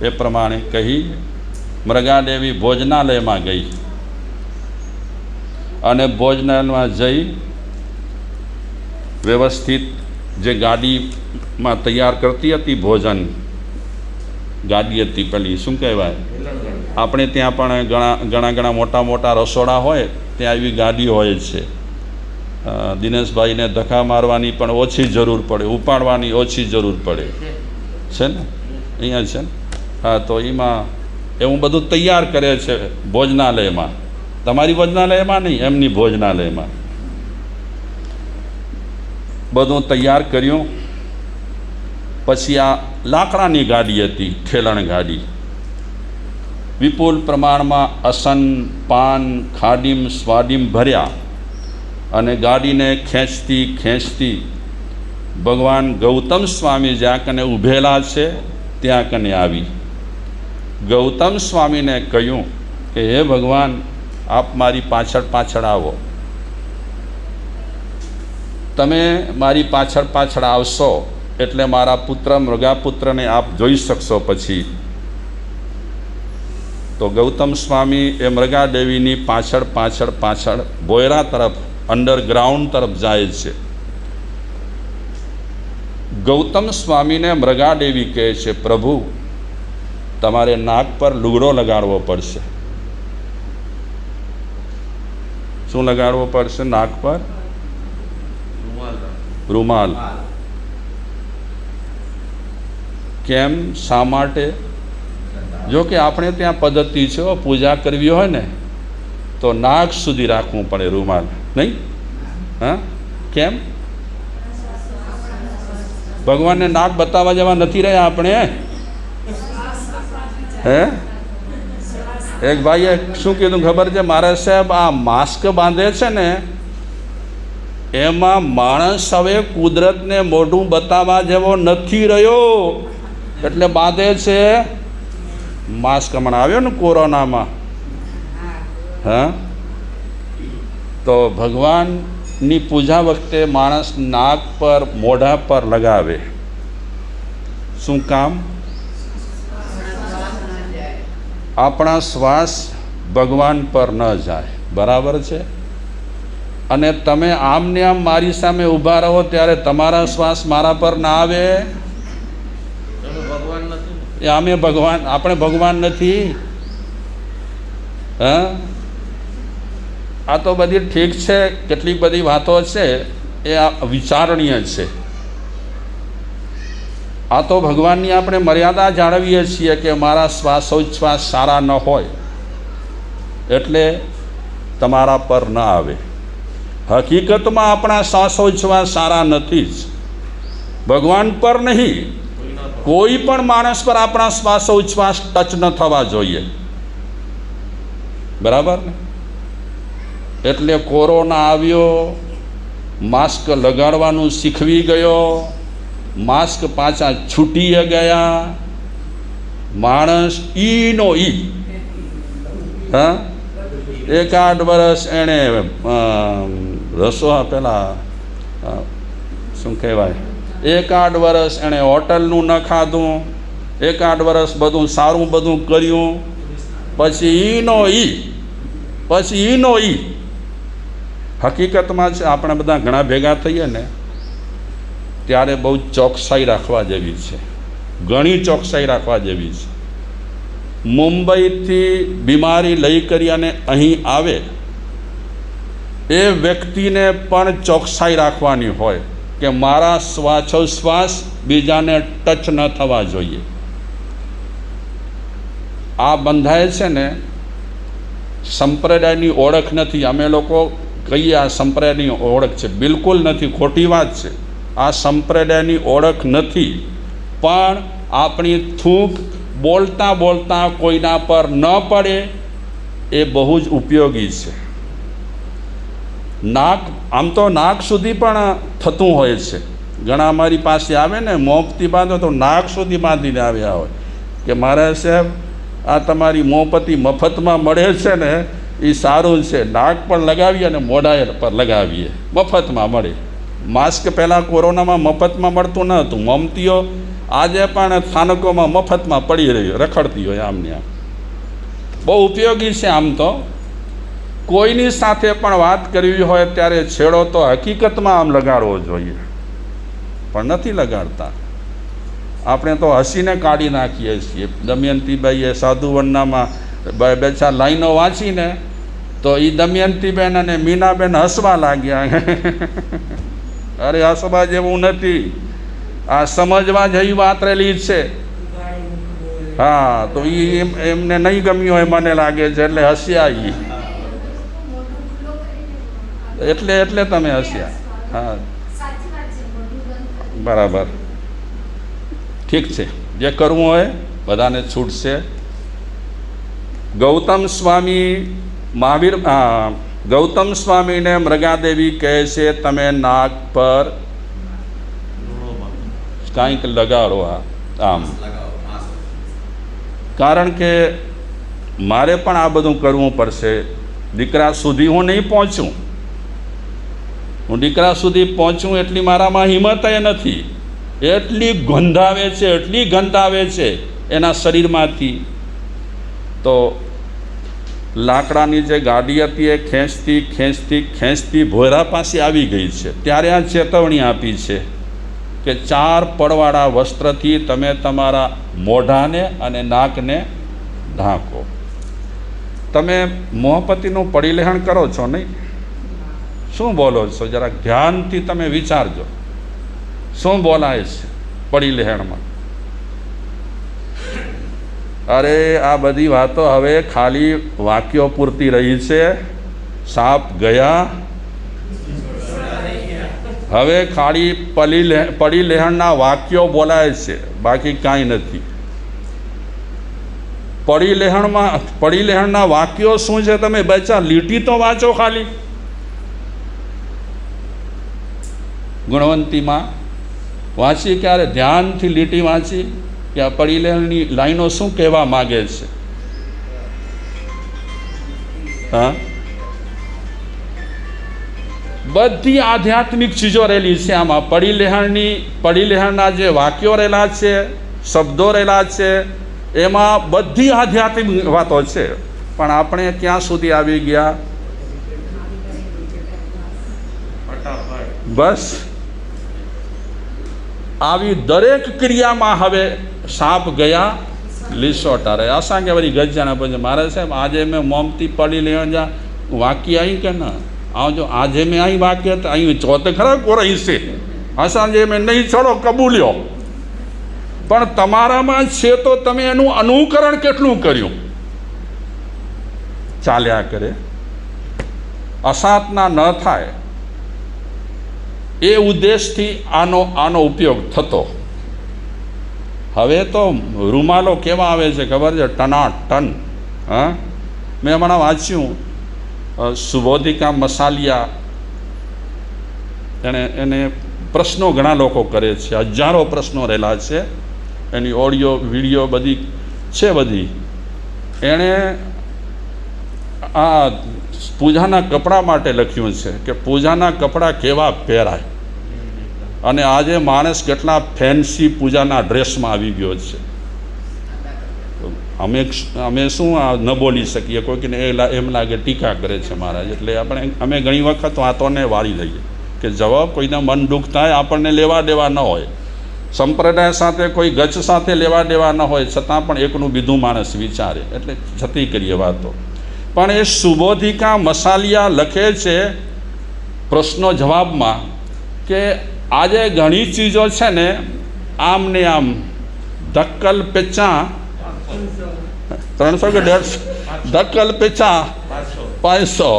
એ પ્રમાણે કહી મૃગાદેવી ભોજનાલયમાં ગઈ અને ભોજનાલયમાં જઈ વ્યવસ્થિત જે ગાડીમાં તૈયાર કરતી હતી ભોજન, ગાડી હતી પેલી શું કહેવાય, આપણે ત્યાં પણ ઘણા મોટા મોટા રસોડા હોય ત્યાં એવી ગાડી હોય છે. દિનેશભાઈને ધક્કા મારવાની પણ ઓછી જરૂર પડે, ઉપાડવાની ઓછી જરૂર પડે છે ને, અહીંયા છે ને. હા, તો એમાં એવું બધું તૈયાર કરે છે ભોજનાલયમાં. તમારી ભોજનાલયમાં નહીં, એમની ભોજનાલયમાં બધું તૈયાર કર્યું. પછી આ લાકડાની ગાડી હતી, ઠેલણ ગાડી. વિપુલ પ્રમાણમાં અસન, પાન, ખાડીમ સ્વાડીમ ભર્યા અને ગાડીને ખેંચતી ભગવાન ગૌતમ સ્વામી જ્યાં કને ઊભેલા છે ત્યાં કને આવી. ગૌતમ સ્વામીને કહ્યું કે હે ભગવાન, આપ મારી પાછળ આવો. તમે મારી પાછળ આવશો એટલે મારા પુત્ર મૃગાપુત્રને આપ જોઈ શકશો. પછી તો ગૌતમ સ્વામી એ મૃગાદેવીની પાછળ બોયરા તરફ, અંડરગ્રાઉન્ડ તરફ જાય છે. ગૌતમ સ્વામીને મૃગાદેવી કહે છે, પ્રભુ તમારે નાક પર લુગડો લગાડવો પડશે. શું લગાડવો પડશે નાક પર? રૂમાલ. કેમ, શા માટે? જો કે આપણે ત્યાં પદ્ધતિ છે, પૂજા કરવી હોય ને તો નાક સુધી રાખવું પડે રૂમાલ, નહીં? હા, કેમ? ભગવાનને નાક બતાવવા જવા નથી રહ્યા આપણે. હે, એક ભાઈએ શું કીધું ખબર છે? મારે સાહેબ આ માસ્ક બાંધે છે ને એમાં માણસ હવે કુદરતને મોઢું બતાવવા જેવો નથી રહ્યો એટલે બાંધે છે માસ્ક. હમણાં આવ્યો ને કોરોનામાં, હા, તો ભગવાનની પૂજા વખતે માણસ નાક પર, મોઢા પર લગાવે. શું કામ? આપણા શ્વાસ ભગવાન પર ન જાય. બરાબર છે? અને તમે આમને આમ મારી સામે ઊભા રહો ત્યારે તમારા શ્વાસ મારા પર ના આવે. અમે ભગવાન, આપણે ભગવાન નથી. હા, આ તો બધી ઠીક છે, કેટલીક બધી વાતો છે એ વિચારણીય છે. આ તો ભગવાનની આપણે મર્યાદા જાળવીએ છીએ કે મારા શ્વાસોચ્છ્વાસ સારા ન હોય એટલે તમારા પર ન આવે. હકીકતમાં આપણા શ્વાસોચ્છ્વાસ સારા નથી જ, ભગવાન પર નહીં, કોઈ પણ માણસ પર આપણા શ્વાસોચ્છ્વાસ ટચ ન થવા જોઈએ. બરાબર ને? એટલે કોરોના આવ્યો, માસ્ક લગાડવાનું શીખવી ગયો, માસ્ક પાછા છૂટી ગયા, માણસ ઈનો ઈ. હા, 1-8 વર્ષ એણે પેલા શું કહેવાય, 1-8 વર્ષ એણે હોટલનું ન ખાધું, 1-8 વર્ષ બધું સારું બધું કર્યું, પછી ઈનો ઈ. હકીકતમાં છે આપણે બધા ઘણા ભેગા થઈએ ને ત્યારે બહુ ચોકસાઈ રાખવા જેવી છે, ઘણી ચોકસાઈ રાખવા જેવી છે. મુંબઈથી બીમારી લઈ કરી અને અહીં આવે એ વ્યક્તિને પણ ચોકસાઈ રાખવાની હોય કે મારા શ્વાસોચ્છ્વાસ બીજાને ટચ ન થવા જોઈએ. આ બંધાય છે ને, સંપ્રદાયની ઓળખ નથી. અમે લોકો કહીએ આ સંપ્રદાયની ઓળખ છે, બિલકુલ નથી, ખોટી વાત છે. આ સંપ્રદાયની ઓળખ નથી, પણ આપણી થૂંક બોલતા કોઈના પર ન પડે એ બહુ જ ઉપયોગી છે. નાક, આમ તો નાક સુધી પણ થતું હોય છે. ઘણા અમારી પાસે આવે ને, મોમપતી બાંધો તો નાક સુધી બાંધીને આવ્યા હોય કે મારા સાહેબ આ તમારી મોમપતી મફતમાં મળે છે ને એ સારું છે, નાક પણ લગાવીએ અને મોઢા પર લગાવીએ, મફતમાં મળે. માસ્ક પહેલાં કોરોનામાં મફતમાં મળતું ન હતું. મોમતીઓ આજે પણ સ્થાનકોમાં મફતમાં પડી રહ્યો, રખડતી હોય આમને આમ. બહુ ઉપયોગી છે આમ તો. કોઈની સાથે પણ વાત કરવી હોય ત્યારે છેડો તો હકીકતમાં આમ લગાડવો જોઈએ, પણ નથી લગાડતા. આપણે તો હસીને કાઢી નાખીએ છીએ. દમયંતીબાઈએ સાધુવર્ણામાં બે ચાર લાઈનો વાંચીને તો એ દમયંતીબેન અને મીનાબેન હસવા લાગ્યા. અરે હસવા જેવું નથી, આ સમજવા જેવી વાત રહેલી છે. હા, તો એ એમને નહીં ગમ્યું હોય મને લાગે છે, એટલે હસ્યા. એટલે તમે હસ્યા. હા, બરાબર, ઠીક છે. જે કરવું હોય બધાને છૂટશે. ગૌતમ સ્વામીને મૃગાદેવી કહે છે તમે નાક પર કાંઈક લગાડો આમ, કારણ કે મારે પણ આ બધું કરવું પડશે. દીકરા સુધી હું નહીં પહોંચું. હું દીકરા સુધી પહોંચું એટલી મારામાં હિંમત એ નથી. એટલી ગંધાવે છે એના શરીરમાંથી. તો લાકડાની જે ગાડી હતી એ ખેંચતી ભોયરા પાસે આવી ગઈ છે. ત્યારે આ ચેતવણી આપી છે કે 4 પડવાળા વસ્ત્રથી તમે તમારા મોઢાને અને નાકને ઢાંકો. તમે મોહપતિનું પરિલેહન કરો છો નહીં? શું બોલો છો? જરાક ધ્યાનથી તમે વિચારજો. શું બોલાય છે પરિલેહણમાં? અરે આ બધી વાતો હવે ખાલી વાક્યો પૂરતી રહી છે. સાપ ગયા, હવે ખાલી પરિલેહણના વાક્યો બોલાય છે, બાકી કાંઈ નથી. પરિલેહણના વાક્યો શું છે? તમે બચ્ચા લીટી તો વાંચો ખાલી. ગુણવંતીમાં વાંચી ક્યારે? ધ્યાનથી લીટી વાંચી કે આ પરિલેહણની લાઈનો શું કહેવા માગે છે. હા, બધી આધ્યાત્મિક ચીજો રહેલી છે આમાં. પરિલેહણના જે વાક્યો રહેલા છે, શબ્દો રહેલા છે, એમાં બધી આધ્યાત્મિક વાતો છે. પણ આપણે ક્યાં સુધી આવી ગયા? બસ આવી દરેક ક્રિયામાં હવે સાપ ગયા લીસોટા રહે. અસાંગે વળી ગજાના પછી મારે સાહેબ આજે મેં મોમતી પડી લેવા જા વાક્ય અહીં કે ના આવજો. આજે મેં અહીં વાક્ય તો અહીં ચોથ ખરા કોરાઈ છે. અસાંજે મેં નહીં ચડો કબૂલ્યો, પણ તમારામાં છે તો તમે એનું અનુકરણ કેટલું કર્યું? ચાલ્યા કરે, અસાતના ન થાય એ ઉદ્દેશથી આનો ઉપયોગ થતો. હવે તો રૂમાલો કેવા આવે છે ખબર છે? ટનાટન. હા, મેં હમણાં વાંચ્યું સુબોધિકા મસાલિયા, એને પ્રશ્નો ઘણા લોકો કરે છે. હજારો પ્રશ્નો રહેલા છે. એની ઓડિયો વિડીયો બધી છે. એણે આ પૂજાના કપડાં માટે લખ્યું છે કે પૂજાના કપડાં કેવા પહેરાય. અને આજે માણસ કેટલા ફેન્સી પૂજાના ડ્રેસમાં આવી ગયો છે. અમે શું ન બોલી શકીએ? કોઈકને એમ લાગે ટીકા કરે છે મહારાજ. એટલે અમે ઘણી વખત વાતોને વાળી લઈએ કે જવાબ કોઈને મન દુઃખ થાય, આપણને લેવા દેવા ન હોય, સંપ્રદાય સાથે કોઈ ગચ સાથે લેવા દેવા ન હોય, છતાં પણ એકનું બીજું માણસ વિચારે, એટલે જતી કરીએ વાતો. પણ એ સુબોધિકા મસાલિયા લખે છે પ્રશ્નો જવાબમાં કે આજે ઘણી ચીજો છે ને આમ ને આમ ધક્કલ પેચા 300 કે 150 ધક્કલ પેચા 500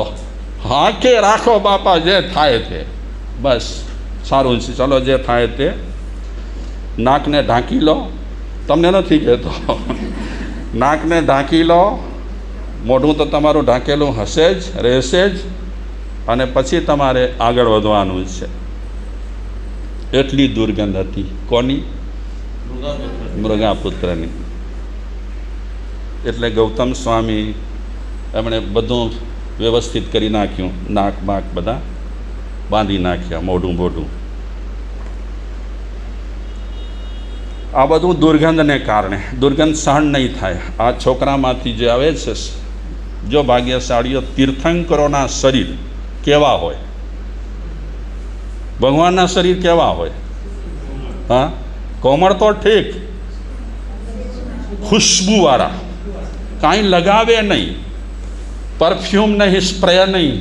હાંકે રાખો બાપા, જે થાય તે. બસ સારું છે, ચલો જે થાય તે. નાકને ઢાંકી લો. તમને નથી કહેતો, નાકને ઢાંકી લો. મોઢું તો તમારું ઢાંકેલું હશે જ, રહેશે જ. અને પછી તમારે આગળ વધવાનું છે. એટલી દુર્ગંધ હતી. કોની? મૃગાપુત્રની. એટલે ગૌતમ સ્વામી એમણે બધું વ્યવસ્થિત કરી નાખ્યું. નાક બાક બધા બાંધી નાખ્યા, મોઢું. આ બધું દુર્ગંધને કારણે, દુર્ગંધ સહન નહીં થાય. આ છોકરામાંથી જે આવે છે, જો ભાગ્યશાળીઓ, તીર્થંકરોના શરીર કેવા હોય, ભગવાનના શરીર કેવા હોય? હા, કોમળ તો ઠીક, ખુશ્બુવાળા, કાંઈ લગાવે નહીં, પરફ્યુમ નહીં, સ્પ્રે નહીં,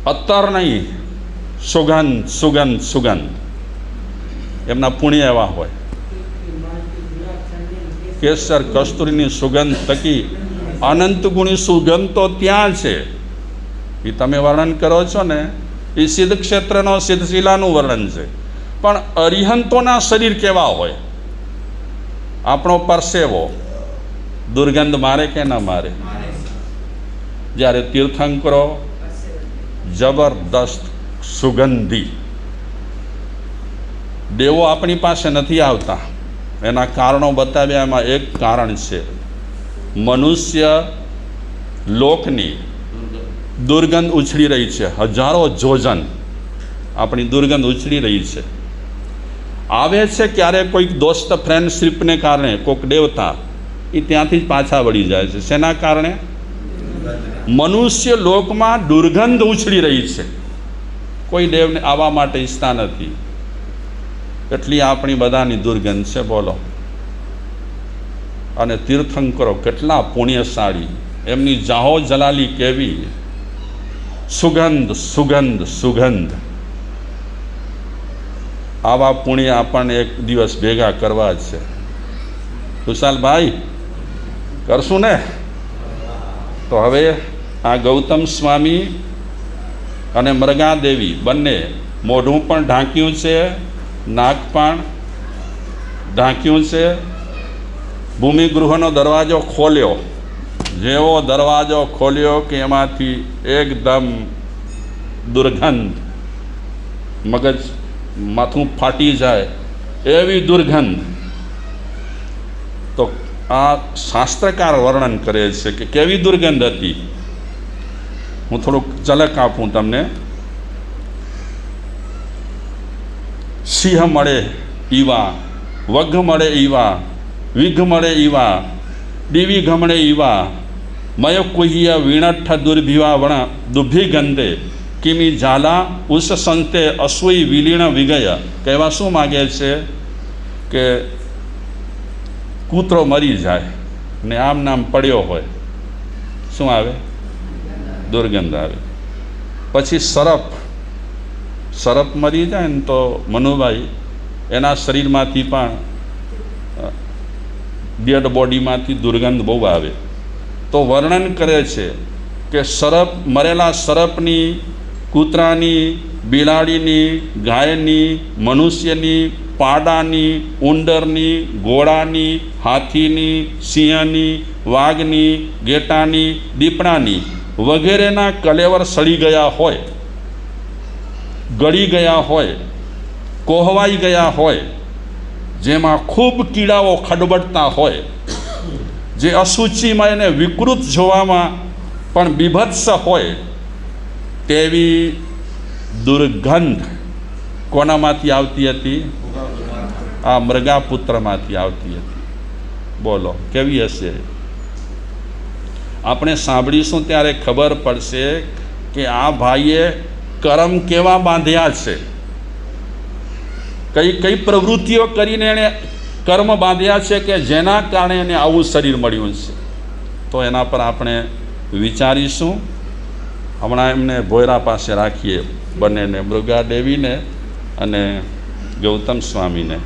અત્તર નહીં, સુગંધ સુગંધ સુગંધ. એમના પુણ્ય એવા હોય. કેસર કસ્તુરીની સુગંધ થકી અનંત ગુણી સુગંધ તો ત્યાં છે. એ તમે વર્ણન કરો છો ને, એ સિદ્ધ ક્ષેત્રનો, સિદ્ધશિલાનું વર્ણન છે. પણ અરિહંતોના શરીર કેવા હોય? આપણો પરસેવો દુર્ગંધ મારે કે ના મારે? જ્યારે તીર્થંકરો જબરદસ્ત સુગંધી, દેવો આપણી પાસે નથી આવતા. એના કારણો બતાવ્યા. એમાં એક કારણ છે, મનુષ્ય લોકની દુર્ગંધ ઉછળી રહી છે. હજારો જોજન આપણી દુર્ગંધ ઉછળી રહી છે. આવે છે ક્યારેક કોઈક દોસ્ત ફ્રેન્ડશીપને કારણે, કોઈક દેવતા, એ ત્યાંથી જ પાછા વળી જાય છે. શેના કારણે? મનુષ્ય લોકમાં દુર્ગંધ ઉછળી રહી છે. કોઈ દેવને આવવા માટે ઈચ્છતા નથી. એટલી આપણી બધાની દુર્ગંધ છે. બોલો. અને તીર્થંકરો કેટલા પુણ્યશાળી, એમની જાહો જલાલી કેવી, સુગંધ સુગંધ સુગંધ. આવા પુણ્ય આપણને એક દિવસ ભેગા કરવા છે. કુશાલભાઈ, કરશું ને? તો હવે આ ગૌતમ સ્વામી અને મૃગાદેવી બંને મોઢું પણ ઢાંક્યું છે, નાક પણ ઢાંક્યું છે. ભૂમિગૃહનો દરવાજો ખોલ્યો. જેવો દરવાજો ખોલ્યો કે એમાંથી એકદમ દુર્ગંધ, મગજ માથું ફાટી જાય એવી દુર્ગંધ. તો આ શાસ્ત્રકાર વર્ણન કરે છે કે કેવી દુર્ગંધ હતી. હું થોડુંક ઝલક આપું તમને. સિંહ મળે ઈવા, વઘ મળે ઈવા, વિઘ મળે ઈવા, દીવી ગમણે ઈવા, મય કુહ્ય વીણઠ દુર્ભિવા વણ દુભી ગંધે કિમી ઝાલા ઉસ સંતે અસુઈ વિલીણ વિગય. કહેવા શું માગે છે કે કૂતરો મરી જાય ને આમ નામ પડ્યો હોય, શું આવે? દુર્ગંધ આવે. પછી સરપ મરી જાય ને તો મનુભાઈ એના શરીરમાંથી પણ, ડેડ બોડીમાંથી દુર્ગંધ બહુ આવે. તો વર્ણન કરે છે કે મરેલા સરપની, કૂતરાની, બિલાડીની, ગાયની, મનુષ્યની, પાડાની, ઉંદરની, ઘોડાની, હાથીની, સિંહની, વાઘની, ગેટાની, દીપડાની વગેરેના કલેવર સડી ગયા હોય, ગળી ગયા હોય, કોહવાઈ ગયા હોય, જેમાં ખૂબ કીડાઓ ખડબડતા હોય, જે અસૂચિમાં એને વિકૃત જોવામાં પણ બીભત્સ હોય, તેવી દુર્ગંધ કોનામાંથી આવતી હતી? આ મૃગાપુત્રમાંથી આવતી હતી. બોલો કેવી હશે? આપણે સાંભળીશું ત્યારે ખબર પડશે કે આ ભાઈએ કર્મ કેવા બાંધ્યા છે, કઈ કઈ પ્રવૃત્તિઓ કરીને એણે કર્મ બાંધ્યા છે કે જેના કારણે એને આવું શરીર મળ્યું છે. તો એના પર આપણે વિચારીશું. હમણાં એમને ભોયરા પાસે રાખીએ, બંનેને, મૃગાદેવીને અને ગૌતમ સ્વામીને.